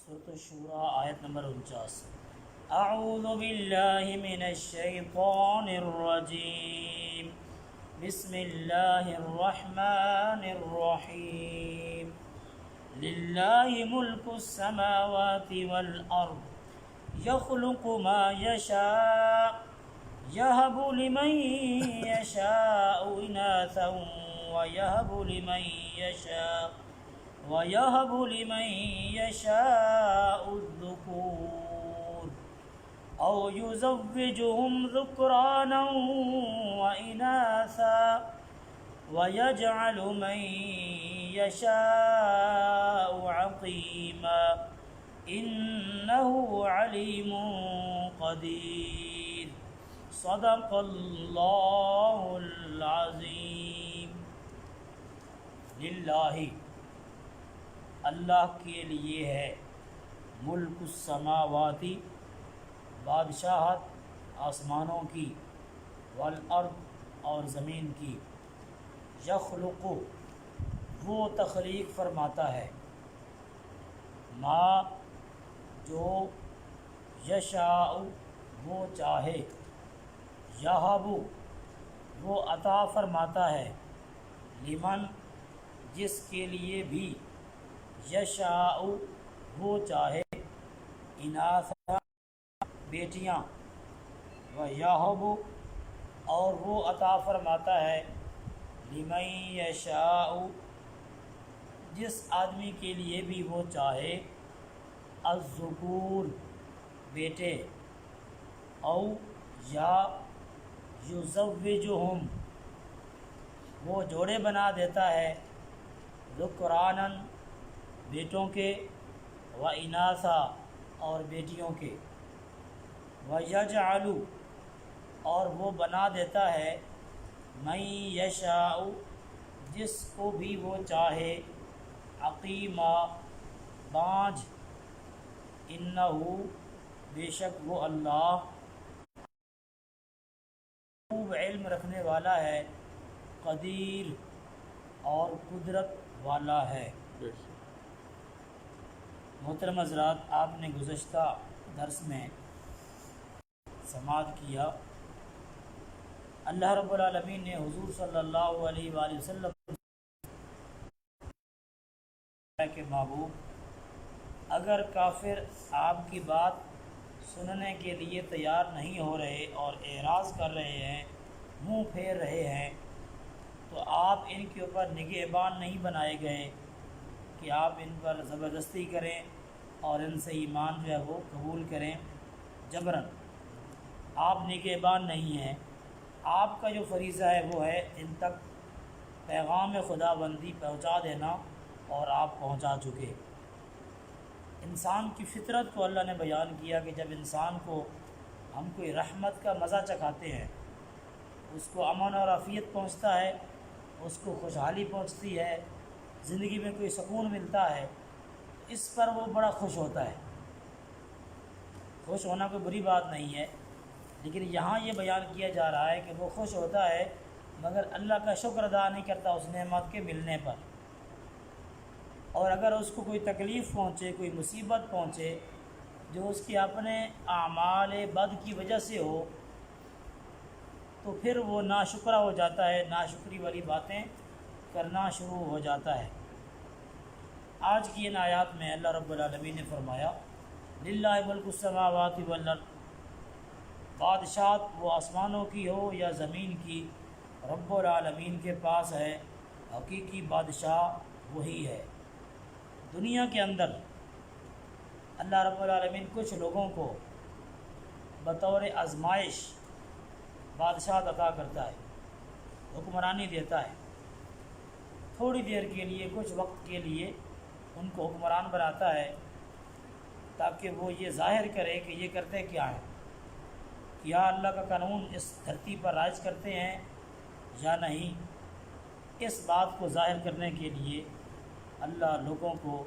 سورۃ الشورى آیت نمبر 49۔ اعوذ باللہ من الشیطان الرجیم، بسم اللہ الرحمن الرحیم۔ للہ ملک السماوات والارض یخلق ما یشاء یہب لمن یشاء اناثا وَيَهَبُ لِمَن يَشَاءُ الذُّكُورَ أَوْ يُزَوِّجُهُمْ ذُكْرَانًا وَإِنَاثًا وَيَجْعَلُ مَن يَشَاءُ عَقِيمًا إِنَّهُ عَلِيمٌ قَدِيرٌ۔ صدق اللہ العظیم۔ للہ، اللہ کے لیے ہے، ملک السماواتی، بادشاہت آسمانوں کی، والارض اور زمین کی، یخلق وہ تخلیق فرماتا ہے، ما جو، یشاء وہ چاہے، یہب وہ عطا فرماتا ہے، لمن جس کے لیے بھی، یشاء وہ چاہے، اناثا بیٹیاں، ویہب اور وہ عطا فرماتا ہے، لمن یشاء جس آدمی کے لیے بھی وہ چاہے، الذکور بیٹے، او یا یزوجہم وہ جوڑے بنا دیتا ہے، ذکرانً بیٹوں کے، و اناثا اور بیٹیوں کے، ویجعل اور وہ بنا دیتا ہے، من یشاء جس کو بھی وہ چاہے، عقیما بانجھ، انہ بے شک وہ اللہ خوب علم رکھنے والا ہے، قدیر اور قدرت والا ہے۔ محترم حضرات، آپ نے گزشتہ درس میں سماعت کیا، اللہ رب العالمین نے حضور صلی اللہ علیہ وآلہ وسلم کہ محبوب اگر کافر آپ کی بات سننے کے لیے تیار نہیں ہو رہے اور اعراض کر رہے ہیں، منہ پھیر رہے ہیں، تو آپ ان کے اوپر نگہبان نہیں بنائے گئے کہ آپ ان پر زبردستی کریں اور ان سے ایمان جو ہے وہ قبول کریں جبراً۔ آپ نگہبان نہیں ہیں، آپ کا جو فریضہ ہے وہ ہے ان تک پیغام خدا بندی پہنچا دینا، اور آپ پہنچا چکے۔ انسان کی فطرت کو اللہ نے بیان کیا کہ جب انسان کو ہم کوئی رحمت کا مزہ چکھاتے ہیں، اس کو امن اور عافیت پہنچتا ہے، اس کو خوشحالی پہنچتی ہے، زندگی میں کوئی سکون ملتا ہے، اس پر وہ بڑا خوش ہوتا ہے۔ خوش ہونا کوئی بری بات نہیں ہے، لیکن یہاں یہ بیان کیا جا رہا ہے کہ وہ خوش ہوتا ہے مگر اللہ کا شکر ادا نہیں کرتا اس نعمت کے ملنے پر، اور اگر اس کو کوئی تکلیف پہنچے، کوئی مصیبت پہنچے جو اس کے اپنے اعمال بد کی وجہ سے ہو، تو پھر وہ ناشکرہ ہو جاتا ہے، ناشکری والی باتیں کرنا شروع ہو جاتا ہے۔ آج کی ان آیات میں اللہ رب العالمین نے فرمایا، للہ ملک السماوات والارض، بادشاہت وہ آسمانوں کی ہو یا زمین کی، رب العالمین کے پاس ہے، حقیقی بادشاہ وہی ہے۔ دنیا کے اندر اللہ رب العالمین کچھ لوگوں کو بطور آزمائش بادشاہت عطا کرتا ہے، حکمرانی دیتا ہے، تھوڑی دیر کے لیے، کچھ وقت کے لیے ان کو حکمران بناتا ہے، تاکہ وہ یہ ظاہر کرے کہ یہ کرتے کیا ہیں، کیا اللہ کا قانون اس دھرتی پر رائج کرتے ہیں یا نہیں۔ اس بات کو ظاہر کرنے کے لیے اللہ لوگوں کو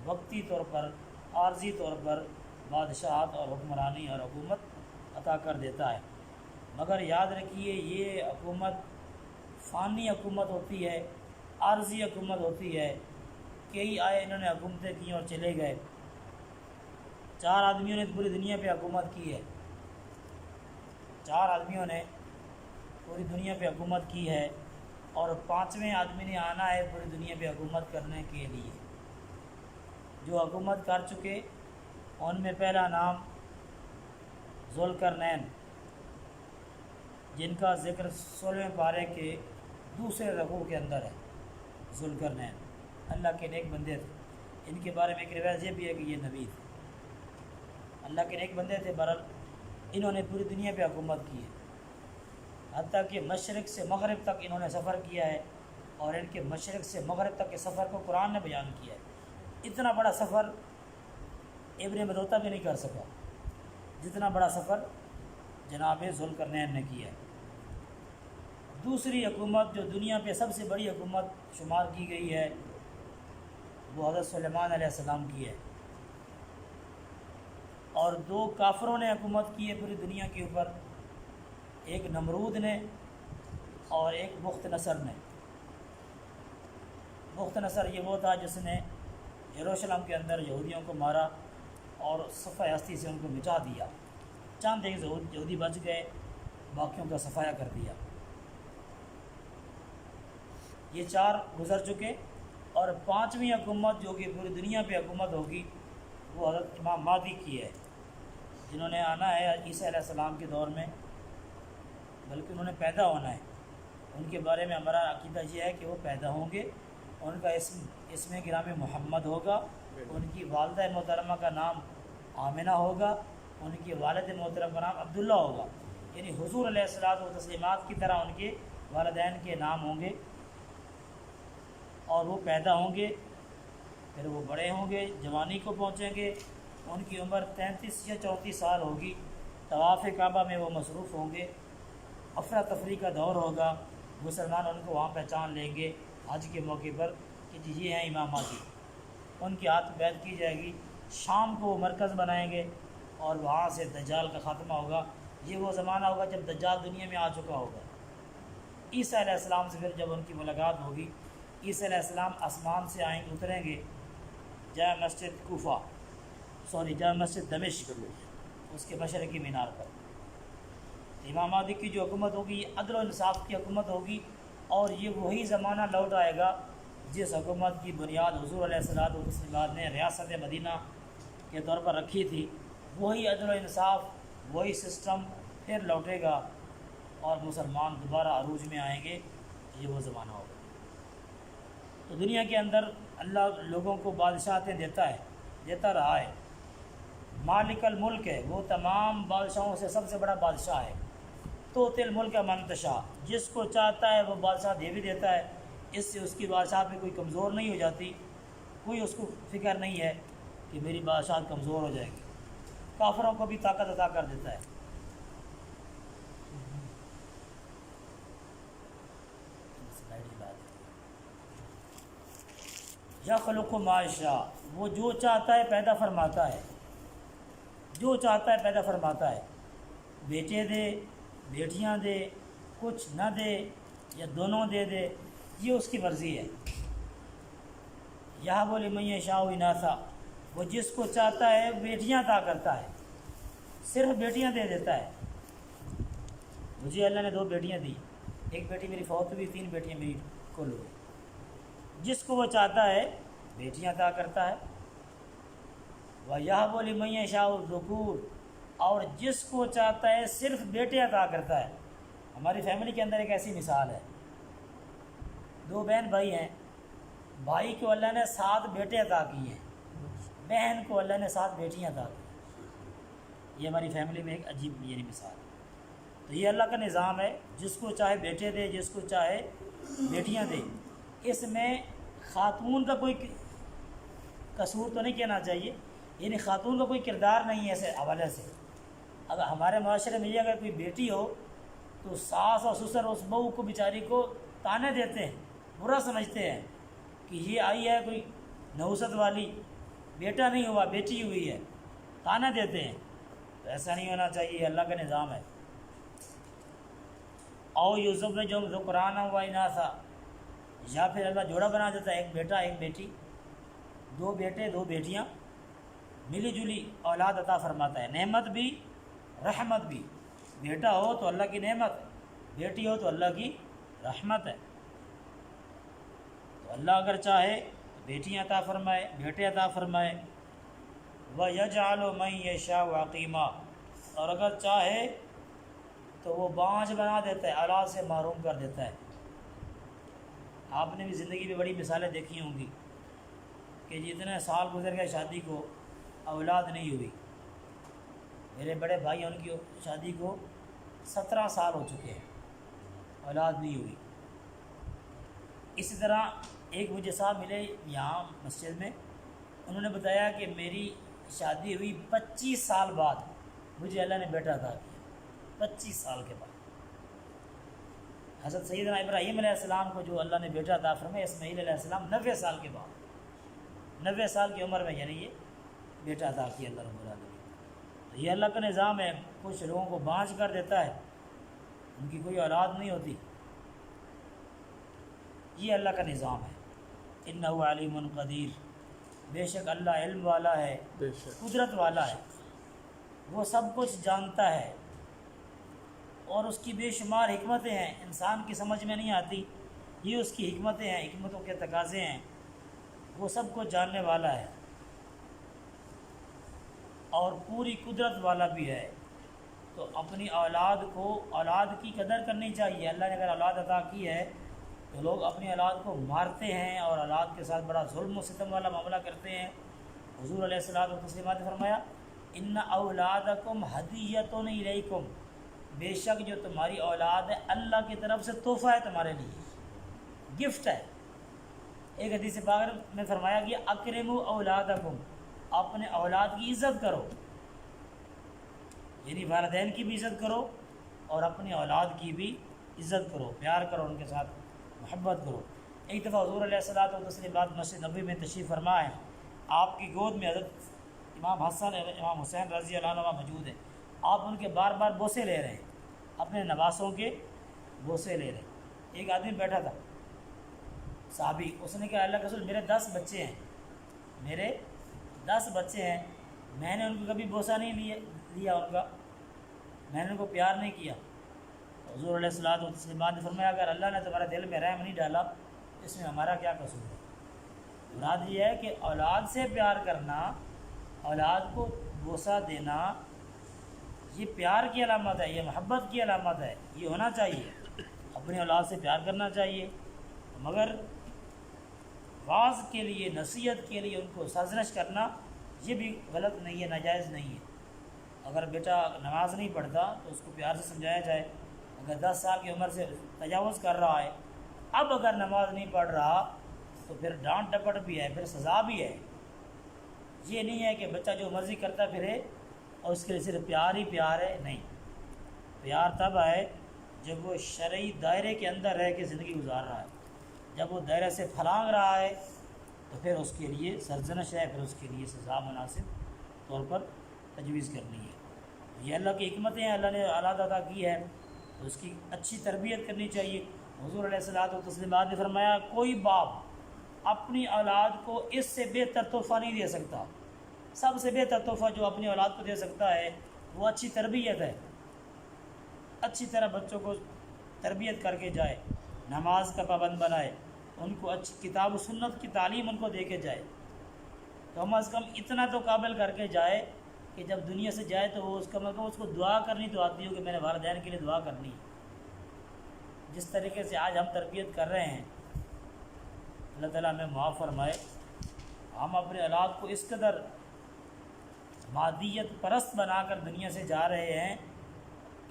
وقتی طور پر، عارضی طور پر بادشاہت اور حکمرانی اور حکومت عطا کر دیتا ہے، مگر یاد رکھیے یہ حکومت فانی حکومت ہوتی ہے، عارضی حکومت ہوتی ہے، کئی آئے انہوں نے حکومتیں کی اور چلے گئے، 4 آدمیوں نے پوری دنیا پہ حکومت کی ہے، 4 آدمیوں نے پوری دنیا پہ حکومت کی ہے، اور 5ویں آدمی نے آنا ہے پوری دنیا پہ حکومت کرنے کے لیے۔ جو حکومت کر چکے ان میں پہلا نام ذوالقرنین، جن کا ذکر 16ویں پارے کے دوسرے رکوع کے اندر ہے۔ ذوالقرنین اللہ کے نیک بندے تھے، ان کے بارے میں ایک روایت یہ بھی ہے کہ یہ نبی تھے، اللہ کے نیک بندے تھے۔ بہرحال انہوں نے پوری دنیا پہ حکومت کی ہے، حتیٰ کہ مشرق سے مغرب تک انہوں نے سفر کیا ہے، اور ان کے مشرق سے مغرب تک کے سفر کو قرآن نے بیان کیا ہے۔ اتنا بڑا سفر ابن بطوطہ بھی نہیں کر سکا جتنا بڑا سفر جناب ذوالقرنین نے کیا ہے۔ دوسری حکومت جو دنیا پہ سب سے بڑی حکومت شمار کی گئی ہے وہ حضرت سلیمان علیہ السلام کی ہے، اور 2 کافروں نے حکومت کی ہے پوری دنیا کے اوپر، ایک نمرود نے اور ایک بخت نصر نے۔ بخت نصر یہ وہ تھا جس نے یروشلم کے اندر یہودیوں کو مارا اور صفحہ ہستی سے ان کو مٹا دیا، چند ایک یہودی بچ گئے، باقیوں کا صفایا کر دیا۔ یہ 4 گزر چکے، اور 5ویں حکومت جو کہ پوری دنیا پہ حکومت ہوگی وہ حضرت امام مہدی کی ہے، جنہوں نے آنا ہے عیسیٰ علیہ السلام کے دور میں، بلکہ انہوں نے پیدا ہونا ہے۔ ان کے بارے میں ہمارا عقیدہ یہ ہے کہ وہ پیدا ہوں گے، ان کا اسم گرامی محمد ہوگا، ان کی والدہ محترمہ کا نام آمنہ ہوگا، ان کے والد محترم کا نام عبداللہ ہوگا، یعنی حضور علیہ الصلوۃ والتسلیمات کی طرح ان کے والدین کے نام ہوں گے، اور وہ پیدا ہوں گے، پھر وہ بڑے ہوں گے، جوانی کو پہنچیں گے، ان کی عمر 33 یا 34 سال ہوگی، طواف کعبہ میں وہ مصروف ہوں گے، افراتفری کا دور ہوگا، مسلمان ان کو وہاں پہچان لیں گے حج کے موقع پر کہ جی یہ ہیں امام مہدی، ان کے ہاتھ بیعت کی جائے گی، شام کو وہ مرکز بنائیں گے، اور وہاں سے دجال کا خاتمہ ہوگا۔ یہ وہ زمانہ ہوگا جب دجال دنیا میں آ چکا ہوگا۔ عیسیٰ علیہ السلام سے پھر جب ان کی ملاقات ہوگی، عیسیٰ علیہ السلام آسمان سے اتریں گے جامع مسجد دمشق، اس کے مشرقی مینار پر۔ امام مہدی کی جو حکومت ہوگی یہ عدل و انصاف کی حکومت ہوگی، اور یہ وہی زمانہ لوٹ آئے گا جس حکومت کی بنیاد حضور علیہ الصلوۃ والتسلیمات نے ریاست مدینہ کے طور پر رکھی تھی۔ وہی عدل و انصاف، وہی سسٹم پھر لوٹے گا، اور مسلمان دوبارہ عروج میں آئیں گے۔ یہ وہ زمانہ ہوگا۔ تو دنیا کے اندر اللہ لوگوں کو بادشاہتیں دیتا رہا ہے، مالک الملک ہے، وہ تمام بادشاہوں سے سب سے بڑا بادشاہ ہے۔ توتی الملک من تشاء، جس کو چاہتا ہے وہ بادشاہ دے بھی دیتا ہے، اس سے اس کی بادشاہت پہ کوئی کمزور نہیں ہو جاتی، کوئی اس کو فکر نہیں ہے کہ میری بادشاہت کمزور ہو جائے گی۔ کافروں کو بھی طاقت عطا کر دیتا ہے۔ یخلق ما یشاء، وہ جو چاہتا ہے پیدا فرماتا ہے، جو چاہتا ہے پیدا فرماتا ہے، بیٹے دے، بیٹیاں دے، کچھ نہ دے یا دونوں دے دے، یہ اس کی مرضی ہے۔ یہب لمن یشاء اناثا، وہ جس کو چاہتا ہے بیٹیاں عطا کرتا ہے، صرف بیٹیاں دے دیتا ہے۔ مجھے اللہ نے 2 بیٹیاں دی، ایک بیٹی میری فوت ہوئی، 3 بیٹیاں میری کل ہوئی۔ جس کو وہ چاہتا ہے بیٹیاں عطا کرتا ہے۔ وَيَهَبُ لِمَن يَشَاءُ الذُّكُورَ، اور جس کو چاہتا ہے صرف بیٹے عطا کرتا ہے۔ ہماری فیملی کے اندر ایک ایسی مثال ہے، 2 بہن بھائی ہیں، بھائی کو اللہ نے 7 بیٹے عطا کیے ہیں، بہن کو اللہ نے 7 بیٹیاں عطا کی۔ یہ ہماری فیملی میں ایک عجیب یعنی مثال ہے۔ تو یہ اللہ کا نظام ہے، جس کو چاہے بیٹے دے، جس کو چاہے بیٹیاں دے۔ اس میں خاتون کا کوئی قصور تو نہیں کہنا چاہیے، یعنی خاتون کا کوئی کردار نہیں ہے ایسے حوالے سے۔ اگر ہمارے معاشرے میں یہ اگر کوئی بیٹی ہو تو ساس اور سسر اس بہو کو بیچاری کو تانے دیتے ہیں، برا سمجھتے ہیں کہ یہ آئی ہے کوئی نحوست والی، بیٹا نہیں ہوا بیٹی ہوئی ہے، تانے دیتے ہیں۔ تو ایسا نہیں ہونا چاہیے، اللہ کا نظام ہے۔ او یزوجہم ذکرانا و اناثا، یا پھر اللہ جوڑا بنا دیتا ہے، ایک بیٹا ایک بیٹی، 2 بیٹے 2 بیٹیاں، ملی جلی اولاد عطا فرماتا ہے، نعمت بھی رحمت بھی۔ بیٹا ہو تو اللہ کی نعمت، بیٹی ہو تو اللہ کی رحمت ہے۔ تو اللہ اگر چاہے تو بیٹیاں عطا فرمائے، بیٹے عطا فرمائے۔ وَيَجْعَلُ مَن يَشَاءُ عَقِيمًا، اور اگر چاہے تو وہ بانجھ بنا دیتا ہے، اولاد سے محروم کر دیتا ہے۔ آپ نے بھی زندگی میں بڑی مثالیں دیکھی ہوں گی کہ جتنے سال گزر گئے شادی کو اولاد نہیں ہوئی۔ میرے بڑے بھائی ان کی شادی کو 17 سال ہو چکے ہیں، اولاد نہیں ہوئی۔ اسی طرح ایک مجھے صاحب ملے یہاں مسجد میں، انہوں نے بتایا کہ میری شادی ہوئی 25 سال بعد مجھے اللہ نے بیٹا عطا کیا، 25 سال کے بعد۔ حضرت سیدنا ابراہیم علیہ السلام کو جو اللہ نے بیٹا عطا فرمایا، اسماعیل علیہ السلام 90 سال کے بعد، 90 سال کی عمر میں یعنی یہ بیٹا عطا کیا اللہ رب العالمین۔ تو یہ اللہ کا نظام ہے، کچھ لوگوں کو بانجھ کر دیتا ہے، ان کی کوئی اولاد نہیں ہوتی، یہ اللہ کا نظام ہے۔ انہ علیم قدیر، بے شک اللہ علم والا ہے، قدرت والا ہے، وہ سب کچھ جانتا ہے، اور اس کی بے شمار حکمتیں ہیں، انسان کی سمجھ میں نہیں آتی، یہ اس کی حکمتیں ہیں، حکمتوں کے تقاضے ہیں، وہ سب کو جاننے والا ہے اور پوری قدرت والا بھی ہے۔ تو اپنی اولاد کو، اولاد کی قدر کرنی چاہیے۔ اللہ نے اگر اولاد عطا کی ہے تو لوگ اپنی اولاد کو مارتے ہیں اور اولاد کے ساتھ بڑا ظلم و ستم والا معاملہ کرتے ہیں۔ حضور علیہ الصلوۃ والتسلیمات نے فرمایا ان اولادکم ہدیۃ الیکم، بے شک جو تمہاری اولاد ہے اللہ کی طرف سے تحفہ ہے تمہارے لیے، گفٹ ہے۔ ایک حدیث پاک میں فرمایا گیا اکرموا اولادکم، اپنے اولاد کی عزت کرو، یعنی والدین کی بھی عزت کرو اور اپنی اولاد کی بھی عزت کرو، پیار کرو، ان کے ساتھ محبت کرو۔ ایک دفعہ حضور علیہ الصلوۃ والتسلیمات مسجد نبوی میں تشریف فرما ہے، آپ کی گود میں حضرت امام حسن امام حسین رضی اللہ عنہ موجود ہیں، آپ ان کے بار بار بوسے لے رہے ہیں، اپنے نواسوں کے بوسے لے رہے ہیں۔ ایک آدمی بیٹھا تھا صحابی، اس نے کہا اللہ کے رسول میرے 10 بچے ہیں، میرے 10 بچے ہیں، میں نے ان کو کبھی بوسہ نہیں لیا ان کا، میں نے ان کو پیار نہیں کیا۔ حضور علیہ الصلوۃ والتسلیمات نے فرمایا اگر اللہ نے تمہارے دل میں رحم نہیں ڈالا اس میں ہمارا کیا قصور ہے؟ مراد یہ ہے کہ اولاد سے پیار کرنا، اولاد کو بوسہ دینا، یہ پیار کی علامت ہے، یہ محبت کی علامت ہے، یہ ہونا چاہیے، اپنی اولاد سے پیار کرنا چاہیے، مگر واعظ کے لیے، نصیحت کے لیے ان کو سرزنش کرنا یہ بھی غلط نہیں ہے، ناجائز نہیں ہے۔ اگر بیٹا نماز نہیں پڑھتا تو اس کو پیار سے سمجھایا جائے، اگر 10 سال کی عمر سے تجاوز کر رہا ہے، اب اگر نماز نہیں پڑھ رہا تو پھر ڈانٹ ڈپٹ بھی ہے، پھر سزا بھی ہے۔ یہ نہیں ہے کہ بچہ جو مرضی کرتا پھرے اور اس کے لیے صرف پیار ہی پیار ہے، نہیں، پیار تب ہے جب وہ شرعی دائرے کے اندر رہ کے زندگی گزار رہا ہے، جب وہ دائرے سے پھلانگ رہا ہے تو پھر اس کے لیے سرزنش ہے، پھر اس کے لیے سزا مناسب طور پر تجویز کرنی ہے۔ یہ اللہ کی حکمتیں ہیں، اللہ نے اولاد عطا کی ہے تو اس کی اچھی تربیت کرنی چاہیے۔ حضور علیہ الصلوۃ والتسلیمات نے فرمایا کوئی باپ اپنی اولاد کو اس سے بہتر تحفہ نہیں دے سکتا، سب سے بہتر تحفہ جو اپنی اولاد کو دے سکتا ہے وہ اچھی تربیت ہے، اچھی طرح بچوں کو تربیت کر کے جائے، نماز کا پابند بنائے، ان کو اچھی کتاب و سنت کی تعلیم ان کو دے کے جائے، کم از کم اتنا تو قابل کر کے جائے کہ جب دنیا سے جائے تو وہ اس کم از کم اس کو دعا کرنی تو آتی ہو کہ میں نے والدین کے لیے دعا کرنی ہے۔ جس طریقے سے آج ہم تربیت کر رہے ہیں اللہ تعالیٰ ہمیں معاف فرمائے، ہم اپنے اولاد کو اس قدر مادیت پرست بنا کر دنیا سے جا رہے ہیں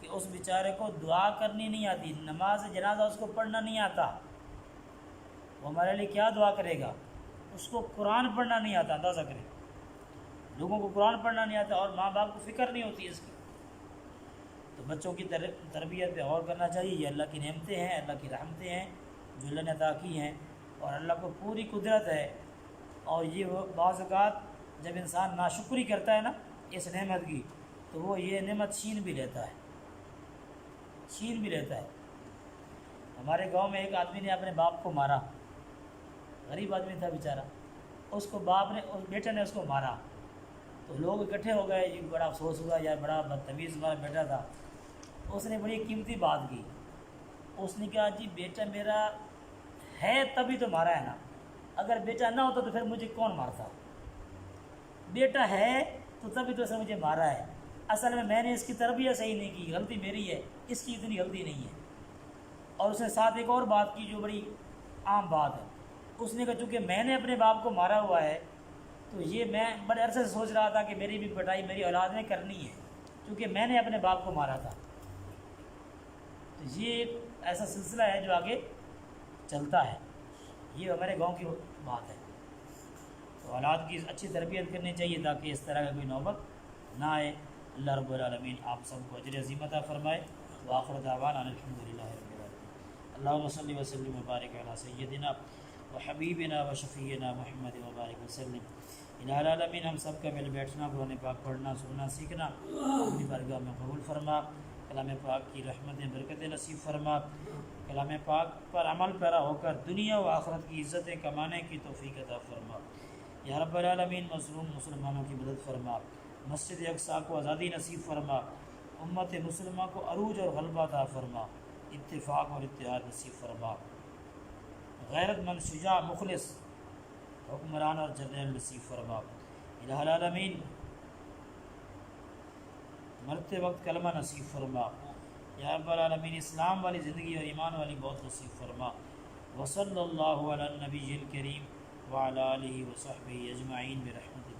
کہ اس بیچارے کو دعا کرنی نہیں آتی، نماز جنازہ اس کو پڑھنا نہیں آتا، وہ ہمارے لیے کیا دعا کرے گا؟ اس کو قرآن پڑھنا نہیں آتا، اندازہ کریں، لوگوں کو قرآن پڑھنا نہیں آتا اور ماں باپ کو فکر نہیں ہوتی اس کی۔ تو بچوں کی تربیت پہ غور کرنا چاہیے، یہ اللہ کی نعمتیں ہیں، اللہ کی رحمتیں ہیں جو اللہ نے عطا کی ہیں، اور اللہ کو پوری قدرت ہے، اور یہ بعض اوقات جب انسان ناشکری کرتا ہے نا اس نعمت کی تو وہ یہ نعمت چھین بھی لیتا ہے، چھین بھی لیتا ہے۔ ہمارے گاؤں میں ایک آدمی نے اپنے باپ کو مارا، غریب آدمی تھا بیچارہ، اس کو باپ نے، اس بیٹے نے اس کو مارا، تو تو لوگ اکٹھے ہو گئے، یہ بڑا افسوس ہوا، یار بڑا بدتمیز ہمارا بیٹا تھا۔ اس نے بڑی قیمتی بات کی، اس نے کہا جی بیٹا میرا ہے تبھی تو مارا ہے نا، اگر بیٹا نہ ہوتا تو پھر مجھے کون مارتا؟ بیٹا ہے تو تبھی تو اس نے مجھے مارا ہے، اصل میں نے اس کی تربیت صحیح نہیں کی، غلطی میری ہے، اس کی اتنی غلطی نہیں ہے۔ اور اس نے ساتھ ایک اور بات کی جو بڑی عام بات ہے، اس نے کہا چونکہ میں نے اپنے باپ کو مارا ہوا ہے تو یہ میں بڑے عرصے سے سوچ رہا تھا کہ میری بھی پٹائی میری اولاد نے کرنی ہے، کیونکہ میں نے اپنے باپ کو مارا تھا۔ تو یہ ایک ایسا سلسلہ ہے جو آگے چلتا ہے، یہ ہمارے گاؤں کی بات ہے۔ تو اولاد کی اچھی تربیت کرنی چاہیے تاکہ اس طرح کا کوئی نوبت نہ آئے۔ اللہ رب العالمین آپ سب کو اجر عظیم عطا فرمائے۔ وآخر دعوانا الحمدللہ رب العالمین۔ اللہم صلی وسلم وبارک علی سیدنا وحبیبنا وشفیعنا محمد وبارک وسلم۔ الہ العالمین ہم سب کا مل بیٹھنا، قرآن پاک پڑھنا، سننا، سیکھنا اپنی بارگاہ میں قبول فرما۔ کلام پاک کی رحمتیں برکتیں نصیب فرما۔ کلام پاک پر عمل پیرا ہو کر دنیا و آخرت کی عزتیں کمانے کی توفیق عطا فرما۔ یا رب العالمین مظلوم مسلمانوں کی مدد فرما، مسجد اقصیٰ کو آزادی نصیب فرما، امت مسلمہ کو عروج اور غلبہ عطا فرما، اتفاق اور اتحاد نصیب فرما، غیرت مند شجاع مخلص حکمران اور جرنیل نصیب فرما۔ الہ العالمین مرتے وقت کلمہ نصیب فرما۔ یا رب العالمین اسلام والی زندگی اور ایمان والی موت نصیب فرما۔ وصلی اللہ علی النبی الکریم وعلی آلہ وصحبہ اجمعین برحمتہ